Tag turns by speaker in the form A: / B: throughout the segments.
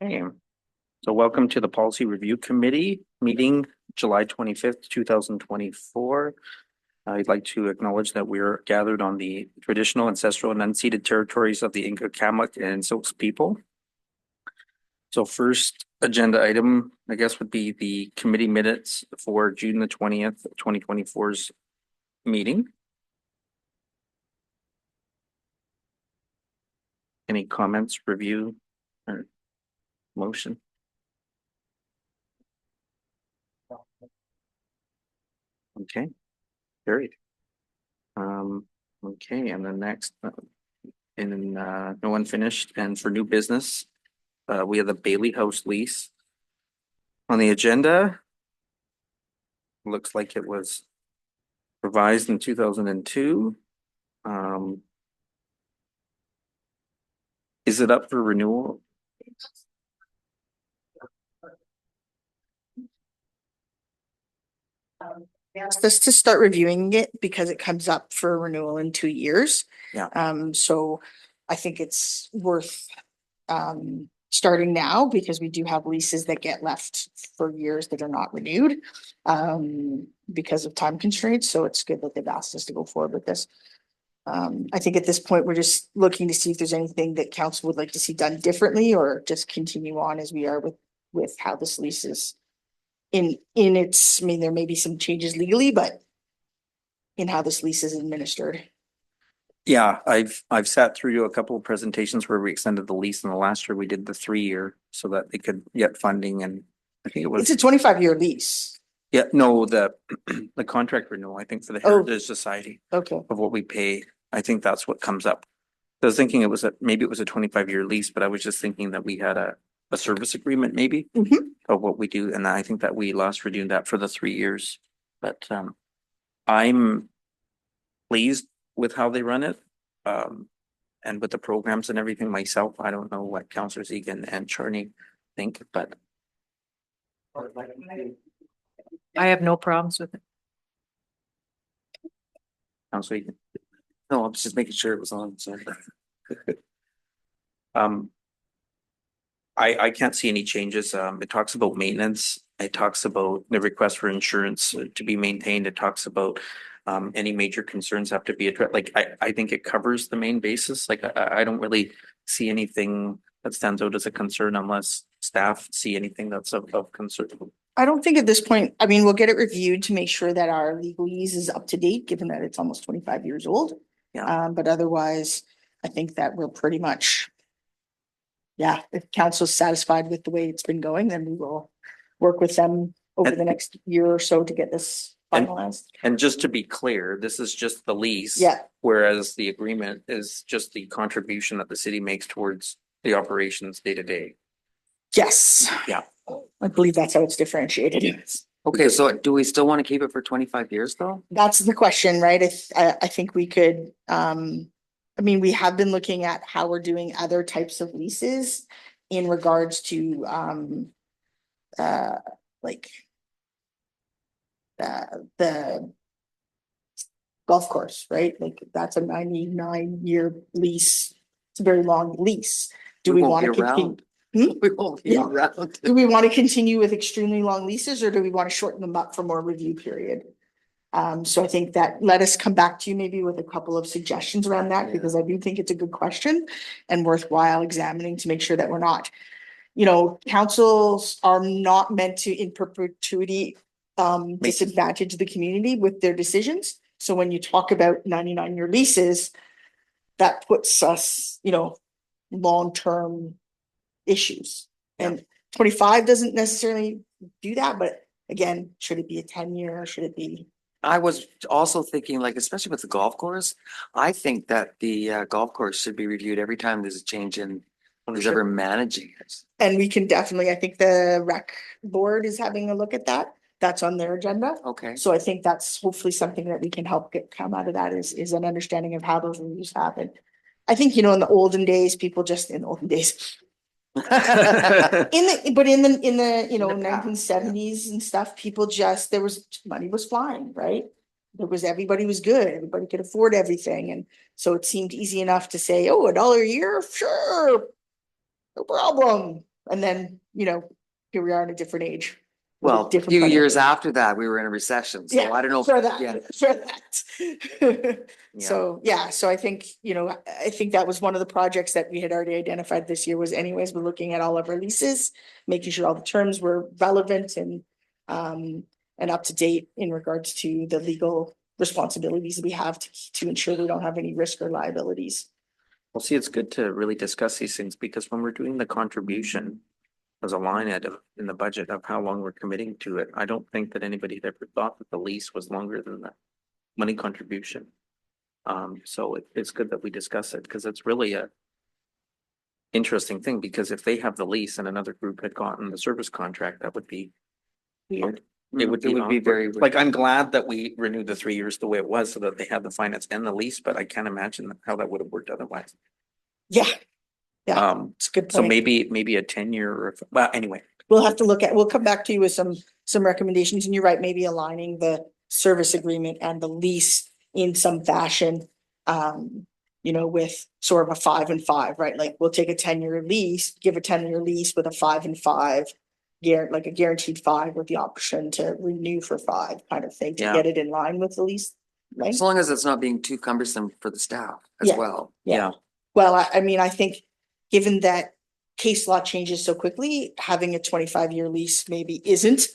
A: Okay. So welcome to the Policy Review Committee meeting, July 25th, 2024. I'd like to acknowledge that we're gathered on the traditional, ancestral, and unceded territories of the Inca, Kamak, and Silks people. So first agenda item, I guess, would be the committee minutes for June the 20th, 2024's meeting. Any comments, review, or motion? Okay, carried. Okay, and then next, no one finished, and for new business, we have the Bailey House lease on the agenda. Looks like it was revised in 2002. Is it up for renewal?
B: Asked us to start reviewing it because it comes up for renewal in 2 years.
A: Yeah.
B: So I think it's worth starting now because we do have leases that get left for years that are not renewed because of time constraints. So it's good that they've asked us to go forward with this. I think at this point, we're just looking to see if there's anything that council would like to see done differently or just continue on as we are with how this lease is in its, I mean, there may be some changes legally, but in how this lease is administered.
A: Yeah, I've sat through a couple of presentations where we extended the lease, and the last year we did the 3-year so that they could get funding, and I think it was
B: It's a 25-year lease.
A: yeah, no, the contract renewal, I think, for the Heritage Society
B: Okay.
A: of what we pay. I think that's what comes up. I was thinking maybe it was a 25-year lease, but I was just thinking that we had a service agreement maybe of what we do, and I think that we last renewed that for the 3 years. But I'm pleased with how they run it, and with the programs and everything myself. I don't know what Councillors Egan and Charney think, but
C: I have no problems with it.
A: Councillor Egan.
D: No, I was just making sure it was on, sorry.
A: I can't see any changes. It talks about maintenance. It talks about the request for insurance to be maintained. It talks about any major concerns have to be addressed. Like, I think it covers the main basis. Like, I don't really see anything that stands out as a concern unless staff see anything that's of concern.
B: I don't think at this point, I mean, we'll get it reviewed to make sure that our legalese is up to date, given that it's almost 25 years old.
A: Yeah.
B: But otherwise, I think that we're pretty much, yeah, if council's satisfied with the way it's been going, then we will work with them over the next year or so to get this finalized.
A: And just to be clear, this is just the lease.
B: Yeah.
A: Whereas the agreement is just the contribution that the city makes towards the operations day to day.
B: Yes.
A: Yeah.
B: I believe that's how it's differentiated.
D: Okay, so do we still want to keep it for 25 years though?
B: That's the question, right? I think we could, I mean, we have been looking at how we're doing other types of leases in regards to, like the golf course, right? Like that's a 99-year lease. It's a very long lease. Do we want to continue?
D: We won't be around.
B: Do we want to continue with extremely long leases or do we want to shorten them up for more review period? So I think that let us come back to you maybe with a couple of suggestions around that, because I do think it's a good question and worthwhile examining to make sure that we're not, you know, councils are not meant to in perpetuity disadvantage the community with their decisions. So when you talk about 99-year leases, that puts us, you know, long-term issues. And 25 doesn't necessarily do that, but again, should it be a 10-year or should it be?
D: I was also thinking, like, especially with the golf course, I think that the golf course should be reviewed every time there's a change in who's ever managing it.
B: And we can definitely, I think the rec board is having a look at that. That's on their agenda.
D: Okay.
B: So I think that's hopefully something that we can help come out of that is an understanding of how those reviews happen. I think, you know, in the olden days, people just in the olden days, in the you know 1970s and stuff, people just money was flying, right? Everybody was good, everybody could afford everything, and so it seemed easy enough to say, oh, $1 a year, sure, no problem. And then, here we are in a different age. with
D: Well, a
B: different
D: few years
B: financial-
D: after that, we were in a recession, so
B: Yeah,
D: I don't know.
B: sure
D: Yeah.
B: that, sure that.
A: Yeah.
B: So, yeah, so I think, I think that was one of the projects that we had already identified this year was anyways, we're looking at all of our leases, making sure all the terms were relevant and up to date in regards to the legal responsibilities that we have to ensure we don't have any risk or liabilities.
A: Well, see, it's good to really discuss these things because when we're doing the contribution as a line item in the budget of how long we're committing to it, I don't think that anybody had ever thought that the lease was longer than the money contribution. So it's good that we discuss it because it's really a interesting thing because if they have the lease and another group had gotten the service contract, that would be
B: Weird.
A: It would be
D: very
A: very,
D: weird.
A: like, I'm glad that we renewed the 3 years the way it was so that they had the finance and the lease, but I can't imagine how that would have worked otherwise.
B: Yeah, yeah,
A: It's
B: it's a good
A: so
B: point.
A: maybe a 10-year or, well, anyway,
B: We'll have to we'll come back to you with some recommendations, and you're right, maybe aligning the service agreement and the lease in some fashion. With sort of a 5 and 5, right? Like we'll take a 10-year lease, give a 10-year lease with a 5 and 5. Like a guaranteed 5 with the option to renew for 5 kind of thing to
A: Yeah.
B: get it in line with the lease. Right?
D: As long as it's not being too cumbersome for the staff as
B: Yeah.
D: well.
A: yeah,
B: Well, I mean, I think given that case law changes so quickly, having a 25-year lease maybe isn't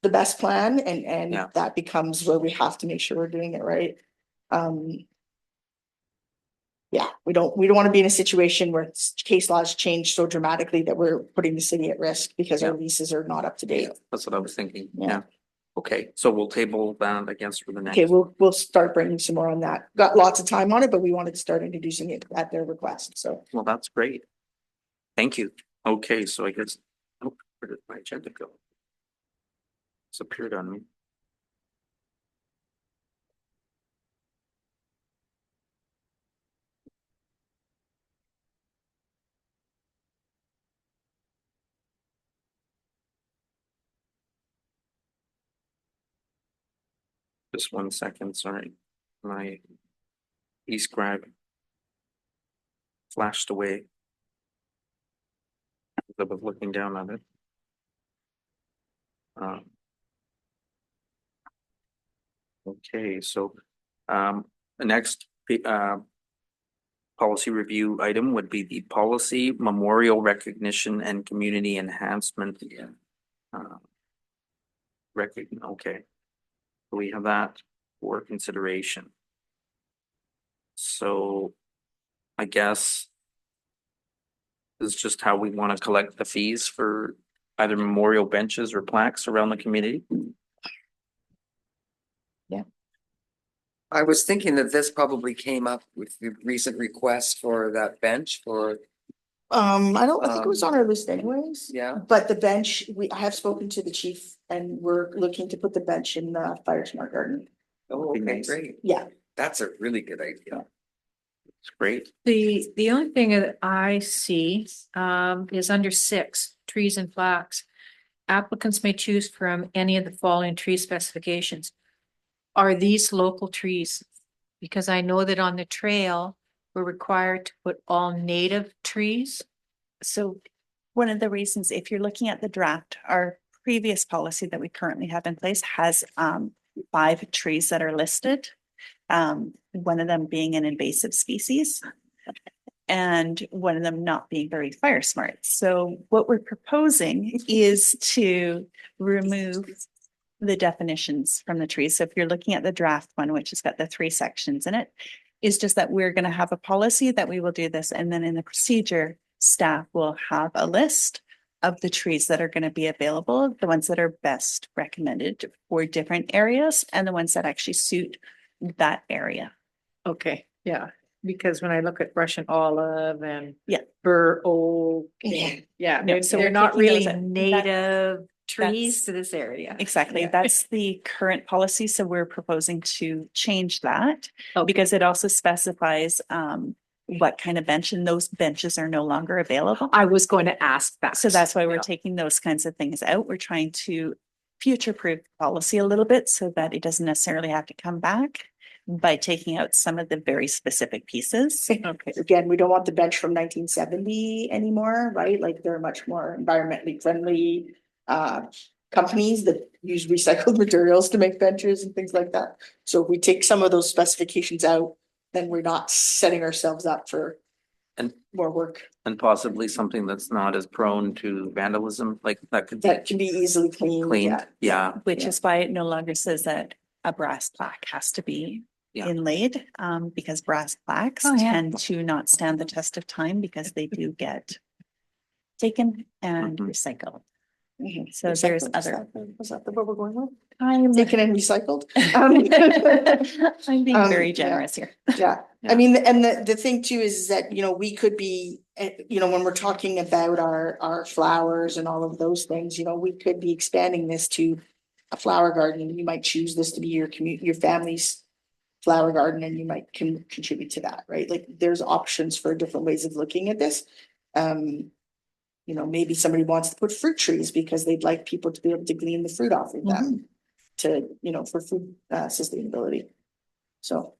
B: the best plan and
A: Yeah.
B: that becomes where we have to make sure we're doing it right. Yeah, we don't want to be in a situation where case laws change so dramatically that we're putting the city at risk because our
A: Yeah.
B: leases are not up to date.
A: that's what I was thinking.
B: Yeah.
A: Yeah. Okay, so we'll table that against for the next.
B: Okay, we'll start bringing some more on that. Got lots of time on it, but we wanted to start introducing it at their request, so.
A: Well, that's great. Thank you. Okay, so I guess, oh, where did my agenda go? It's appeared on me. Just 1 second, sorry. My e-scribe flashed away. I was looking down on it. Okay, so the next policy review item would be the policy memorial recognition and community enhancement. Okay. We have that for consideration. So I guess this is just how we want to collect the fees for either memorial benches or plaques around the community.
D: I was thinking that this probably came up with the recent request for that bench for,
B: I think it was on our list anyways.
D: yeah.
B: But the bench, I have spoken to the chief and we're looking to put the bench in the fire smart garden.
D: Oh,
A: Be
D: okay,
A: nice.
D: great.
B: Yeah,
D: That's a really good idea.
A: It's great.
C: The only thing that I see is under 6, trees and plaques. Applicants may choose from any of the following tree specifications. Are these local trees? Because I know that on the trail, we're required to put all native trees.
E: So one of the reasons, if you're looking at the draft, our previous policy that we currently have in place has 5 trees that are listed. One of them being an invasive species and one of them not being very fire smart. So what we're proposing is to remove the definitions from the trees. So if you're looking at the draft one, which has got the 3 sections in it, is just that we're going to have a policy that we will do this. And then in the procedure, staff will have a list of the trees that are going to be available, the ones that are best recommended for different areas and the ones that actually suit that area.
C: Okay, yeah, because when I look at Russian olive and
E: Yeah.
C: bur oak,
B: Yeah.
C: yeah,
E: No,
C: they're,
E: so
C: they're
E: we're
C: not
E: taking
C: really
E: those out.
C: native trees
E: that's-
C: to this area.
E: Exactly.
C: Yeah.
E: That's the current policy. So we're proposing to change that
C: Okay.
E: because it also specifies what kind of bench, and those benches are no longer available.
C: I was going to ask that.
E: So that's why we're
C: Yeah.
E: taking those kinds of things out. We're trying to future-proof policy a little bit so that it doesn't necessarily have to come back by taking out some of the very specific pieces.
C: Okay.
B: Again, we don't want the bench from 1970 anymore, right? Like they're much more environmentally friendly companies that use recycled materials to make benches and things like that. So if we take some of those specifications out, then we're not setting ourselves up for
A: And-
B: more work
A: And possibly something that's not as prone to vandalism, like that could be
B: that can be easily cleaned.
A: cleaned. Yeah,
E: Which
B: Yeah.
E: is why it no longer says that a brass plaque has to be
A: Yeah.
E: inlaid, because brass plaques
C: Oh, yeah.
E: tend to not stand the test of time because they do get taken and
A: Mhm.
E: recycled.
B: Mhm.
E: So there's
B: Recycled,
E: other.
B: is that the word we're going with?
E: I'm
B: Taken and recycled?
E: I'm being very
B: yeah.
E: generous here.
B: Yeah,
A: Yeah.
B: I mean, and the thing too is that, you know, we could be, you know, when we're talking about our flowers and all of those things, you know, we could be expanding this to a flower garden. You might choose this to be your family's flower garden, and you might contribute to that, right? Like, there's options for different ways of looking at this. You know, maybe somebody wants to put fruit trees because they'd like people to be able to glean the fruit off of them to, you know, for food sustainability. So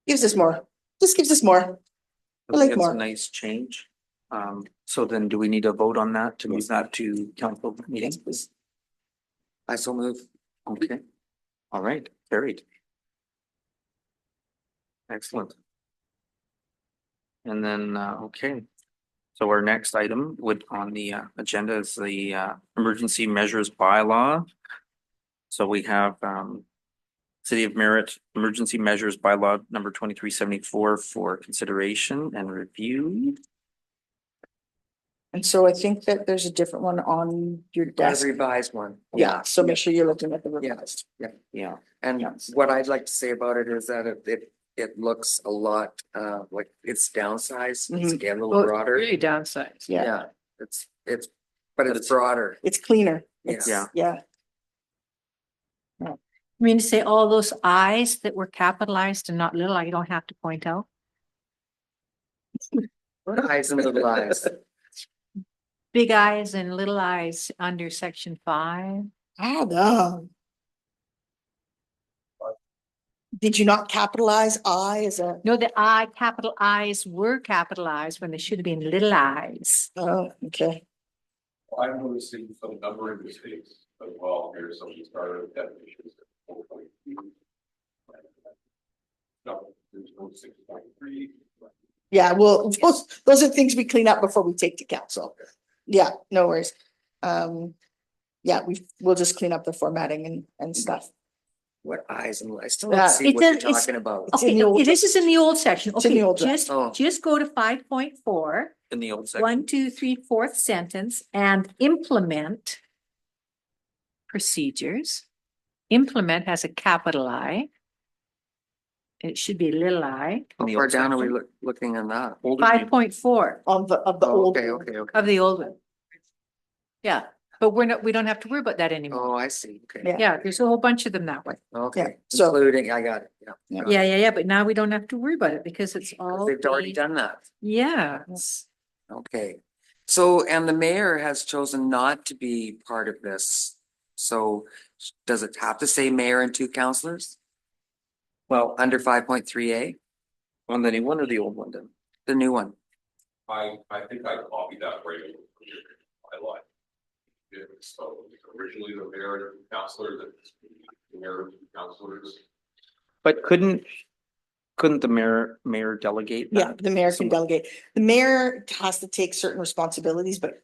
B: gives us more, just gives us more.
A: I
B: I like
A: think it's a
B: more.
A: nice change. So then do we need a vote on that to move that to council meeting?
B: Yes, please.
D: I so move.
A: Okay. All right, carried. Excellent. And then, okay. So our next item would on the agenda is the emergency measures bylaw. So we have City of Merritt Emergency Measures Bylaw number 2374 for consideration and review.
B: And so I think that there's a different one on your
D: Got
B: desk.
D: a revised one.
B: Yeah, so make sure you're looking at the revised.
A: Yeah,
D: And
B: Yes.
D: what I'd like to say about it is that it looks a lot like it's downsized. It's
B: Mhm.
D: again a little broader.
C: Really downsized.
B: Yeah,
D: Yeah, but it's broader.
B: it's cleaner.
D: Yeah.
B: It's,
A: Yeah.
B: yeah.
C: I mean, to say all those I's that were capitalized and not little, I don't have to point out.
D: What eyes and little eyes.
C: Big I's and little I's under section 5.
B: Ah, no. Did you not capitalize I as a,
C: No, the capital I's were capitalized when they should have been little I's.
B: oh, okay.
F: I'm noticing some numbering mistakes as well here, so we started with definitions. at 4.2. No, there's no 6.3.
B: Yeah, well, those are things we clean up before we take to council. Yeah, no worries. Yeah, we'll just clean up the formatting and stuff.
D: What eyes and I still
B: Yeah.
D: don't see
C: It
D: what you're
C: does- it's-
D: talking about.
B: It's in
C: Okay,
B: the old
C: this is in the old section.
B: It's in the
C: Okay,
B: old draft.
C: just go to 5.4,
A: in the old section.
C: 1, 2, 3, fourth sentence, and implement procedures. Implement has a capital I. It should be little I.
D: How
A: In the
D: far
A: old
D: down are we
A: section.
D: looking on that?
A: Older people.
C: 5.4
B: Of the
D: Oh,
B: old.
D: okay, okay, okay.
C: of the old one. Yeah, but we don't have to worry about that anymore.
D: Oh, I see. Okay.
B: Yeah.
C: Yeah, there's a whole bunch of them that way.
D: Okay,
B: so-
D: including, I got it, yeah.
B: Yeah.
D: got it.
C: Yeah, but now we don't have to worry about it because it's all.
D: They've already
C: the-
D: done that.
C: Yeah,
D: Okay. So, and the mayor has chosen not to be part of this. So does it have to say mayor and 2 councillors
A: Well,
D: under 5.3A,
A: on the new one or the old one then?
D: the new one?
F: I think I copied that right. I like. So originally the mayor and councillor, the mayor and councillors.
A: But couldn't the mayor delegate
B: Yeah,
A: that?
B: the mayor can
A: Some-
B: delegate. The mayor has to take certain responsibilities, but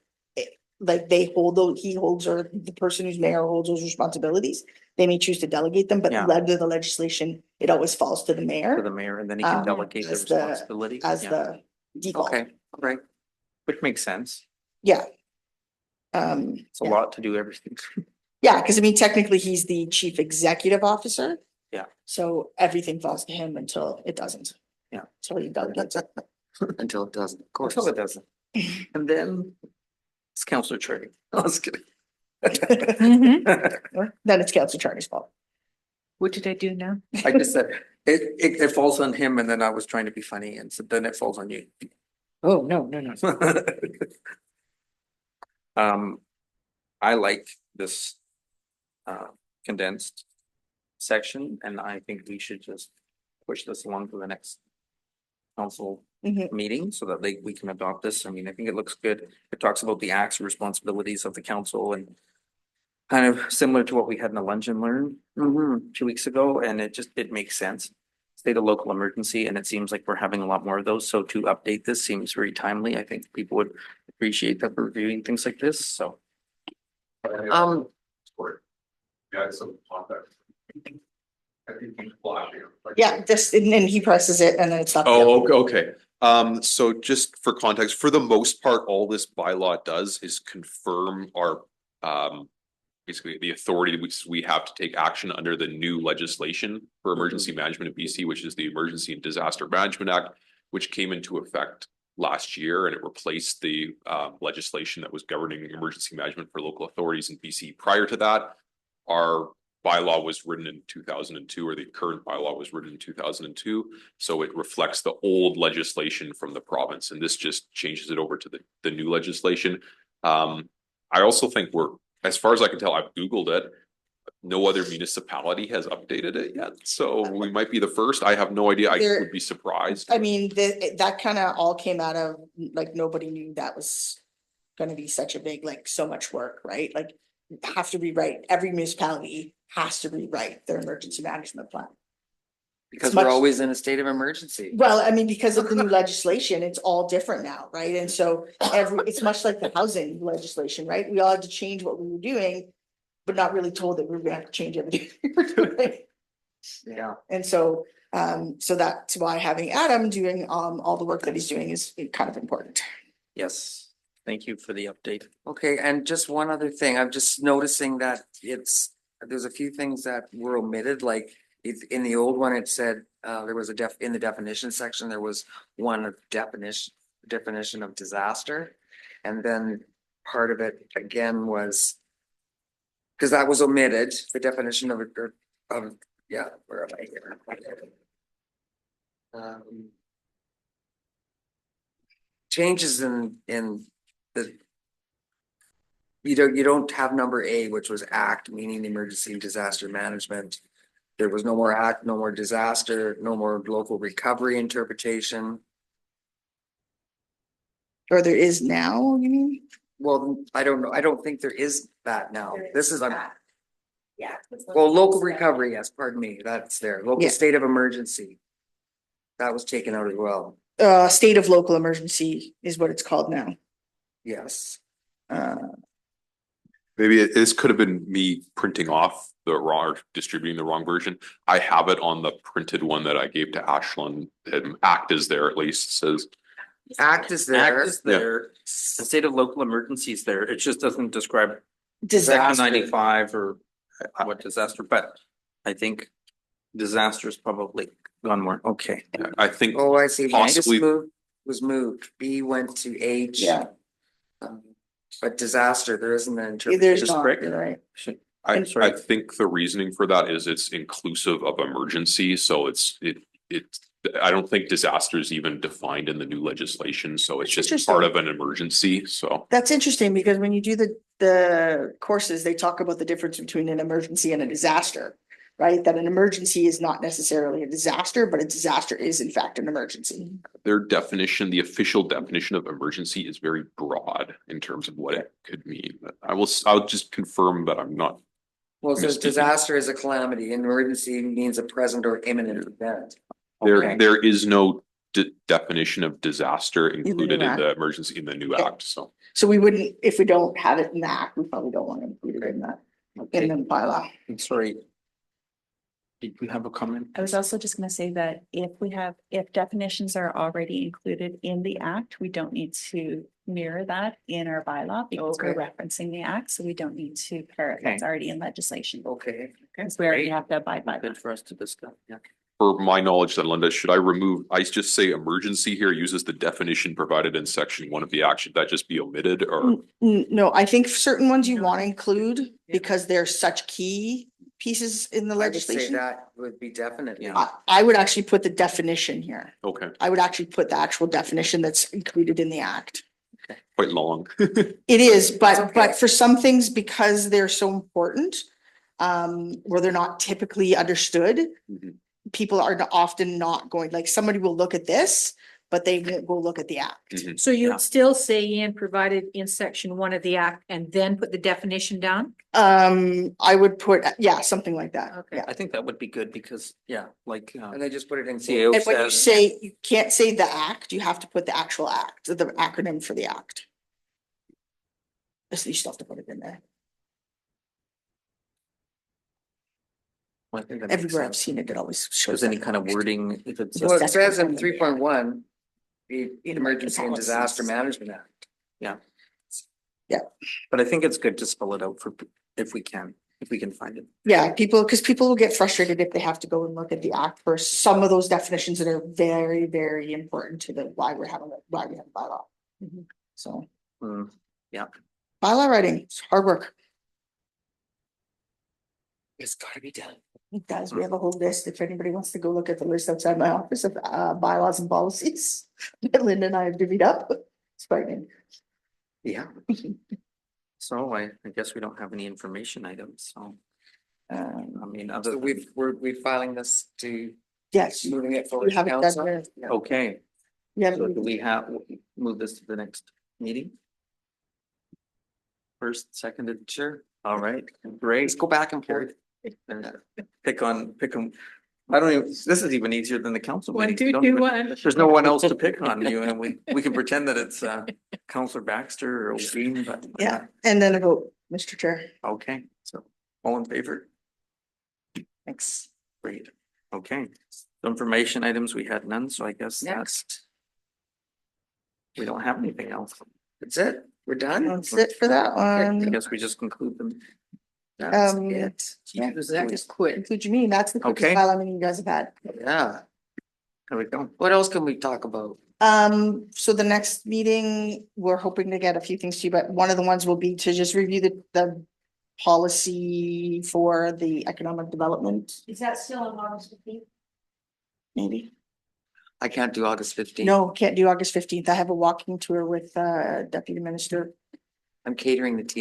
B: like he holds, or the person who's mayor holds those responsibilities. They may choose to delegate them, but
A: Yeah.
B: under the legislation, it always falls to the
A: For
B: mayor
A: the mayor, and then he can delegate the
B: as the-
A: responsibility.
B: as
A: Yeah.
B: the default.
D: Okay, all right.
A: Which makes sense.
B: Yeah.
A: It's a
B: Yeah.
A: lot to do everything.
B: Yeah, because I mean, technically, he's the chief executive officer.
A: Yeah.
B: So everything falls to him until it doesn't.
A: Yeah.
B: So he delegates it.
D: Until it doesn't, of course.
A: Until it doesn't. And then it's Councillor Charlie. I was kidding.
C: Mhm.
B: Then it's Council Charlie's fault.
C: What did I do now?
A: I just said, it falls on him, and then I was trying to be funny, and so then it falls on you.
C: Oh, no.
A: I like this condensed section, and I think we should just push this along to the next council
B: Mhm.
A: meeting so that we can adopt this. I mean, I think it looks good. It talks about the acts and responsibilities of the council and kind of similar to what we had in the lunch and learn 2 weeks ago, and it makes sense. State of local emergency, and it seems like we're having a lot more of those. So to update this seems very timely. I think people would appreciate that we're reviewing things like this, so.
F: Yeah, some context. I think he's flashing.
B: Yeah, this, and then he presses it and then it's up.
G: Oh, okay. So just for context, for the most part, all this bylaw does is confirm our, basically the authority which we have to take action under the new legislation for emergency management in BC, which is the Emergency and Disaster Management Act, which came into effect last year, and it replaced the legislation that was governing emergency management for local authorities in BC. Prior to that, our bylaw was written in 2002, or the current bylaw was written in 2002. So it reflects the old legislation from the province, and this just changes it over to the new legislation. I also think as far as I can tell, I've Googled it. No other municipality has updated it yet. So we might be the first. I have no idea. I
B: There-
G: would be surprised.
B: I mean, that kind of all came out of, like, nobody knew that was gonna be such a big, like, so much work, right? Like, have to rewrite, every municipality has to rewrite their emergency management plan.
D: Because
B: much-
D: we're always in a state of emergency.
B: Well, I mean, because of the new legislation, it's all different now, right? And so it's much like the housing legislation, right? We all had to change what we were doing, but not really told that we were gonna have to change everything we were doing.
D: Yeah.
B: And so that's why having Adam doing all the work that he's doing is kind of important.
A: Yes, thank you for the update.
D: Okay, and just one other thing, I'm just noticing that there's a few things that were omitted, like in the old one, it said, there was in the definition section, there was one definition of disaster. And then part of it again was, because that was omitted, the definition of yeah, where am I here? Changes in the you don't have number A, which was act, meaning emergency disaster management. There was no more act, no more disaster, no more local recovery interpretation.
B: Or there is now, you mean?
D: Well, I don't know. I don't think there is that now. This is,
H: Yeah.
D: well, local recovery, yes, pardon me, that's there. Local
B: Yeah.
D: state of emergency. That was taken out as well.
B: State of local emergency is what it's called now.
D: Yes.
G: Maybe this could have been me printing off the wrong, or distributing the wrong version. I have it on the printed one that I gave to Ashlyn. Act is there, at least says.
D: Act is there.
A: Act is there, the state of local emergency is there. It just doesn't describe Section
B: Disaster.
A: 95 or what disaster, but I think disaster is probably gone more, okay.
G: I think
D: Oh, I see. Minus
G: Possibly-
D: was moved. B went to H.
B: Yeah.
D: But disaster, there isn't an
B: There's
D: interpretation.
B: not,
A: correct.
B: you're right.
G: I think the reasoning for that is it's inclusive of emergency, so I don't think disaster is even defined in the new legislation, so it's
B: That's
G: just part
B: interesting.
G: of an emergency, so.
B: That's interesting because when you do the courses, they talk about the difference between an emergency and a disaster, right? That an emergency is not necessarily a disaster, but a disaster is in fact an emergency.
G: Their definition, the official definition of emergency is very broad in terms of what it could mean. But I'll just confirm that I'm not.
D: Well, it says
G: Misspeaking.
D: disaster is a calamity. Emergency means a present or imminent event.
A: Okay.
G: There is no definition of disaster included in
B: act.
G: the emergency in the new
B: Yeah.
G: act, so.
B: So we wouldn't, if we don't have it in the act, we probably don't want to include it in that, in the bylaw.
A: I'm sorry. Did you have a comment?
E: I was also just gonna say that if definitions are already included in the act, we don't need to mirror that in our bylaw because we're
D: Okay.
E: referencing the act, so we don't need to parrot what's already in legislation.
D: Okay.
E: Because we already
A: Great.
E: have to abide by
A: Good
E: that.
A: for us to discuss, yeah.
G: For my knowledge then, Linda, should I just say emergency here uses the definition provided in section 1 of the act? Should that just be omitted or?
B: No, I think certain ones you want to include because they're such key pieces in the
D: I would say
B: legislation.
D: that would be definitely.
A: Yeah.
B: I would actually put the definition here.
G: Okay,
B: I would actually put the actual definition that's included in the act.
G: quite long.
B: It is,
D: okay.
B: but for some things, because they're so important, where they're not typically understood,
G: Mhm.
B: people are often not going, like, somebody will look at this, but they won't go look at the act.
G: Mhm.
C: So
A: Yeah.
C: you'd still say Ian provided in section 1 of the act and then put the definition down?
B: I would put, yeah, something like that.
C: Okay.
B: Yeah.
A: I think that would be good because, yeah, like,
D: And they just put it in.
A: CAO
B: And when you
A: says,
B: say, you can't say the act, you have to put the actual act, the acronym for the act. Just you still have to put it in there.
A: well, I think that makes
B: Everywhere I've
A: sense.
B: seen it, it always shows
A: There's any
B: up.
A: kind of wording, if it's,
D: Well, it
B: That's
D: says in
B: what-
D: 3.1, the
B: In
D: Emergency and
B: policies.
D: Disaster Management Act.
A: but I think it's good to spell it out for, if we can find it.
B: Yeah, because people will get frustrated if they have to go and look at the act for some of those definitions that are very, very important to the, why we have a bylaw. So
A: Hmm,
B: bylaw writing, it's hard work.
D: It's gotta be done.
B: Guys, we have a whole list. If anybody wants to go look at the list outside my office of bylaws and policies that Linda and I have divvied up. It's frightening.
A: yeah. So I guess we don't have any information items, so, I mean, other
D: So
A: than,
D: we're filing this to
B: Yes.
D: moving it
B: We
D: forward. to
B: haven't done
D: council.
B: the-
A: okay,
B: we
A: so
B: haven't-
A: do we move this to the next meeting? First, seconded,
D: Sure.
A: all right, great.
D: Let's go back and forth.
A: Pick on, I don't even, this is even easier than the council
C: 1,
A: meeting.
C: 2,
A: You don't
C: 2,
A: even-
C: 1.
A: There's no one else to pick on you, and we can pretend that it's Counselor Baxter or O'Brien, but.
B: Yeah, and then a vote, Mr. Chair.
A: Okay, so all in favor?
B: Thanks.
A: Great, okay. Information items, we had none, so I guess that's,
D: Next,
A: we don't have anything else.
D: that's it. We're done.
B: That's it for that
A: I
B: one.
A: guess we just conclude them.
D: That's
B: Um,
D: it.
B: Yeah,
D: That is quick.
B: include me. That's the quickest
A: Okay.
B: bylaw meeting you guys have had.
D: Yeah.
A: There we go.
D: What else can we talk about?
B: So the next meeting, we're hoping to get a few things to you, but one of the ones will be to just review the policy for the economic development,
C: Is that still on August 15th?
B: maybe.
D: I can't do August 15th.
B: No, can't do August 15th. I have a walking tour with Deputy Minister.
D: I'm catering the tea.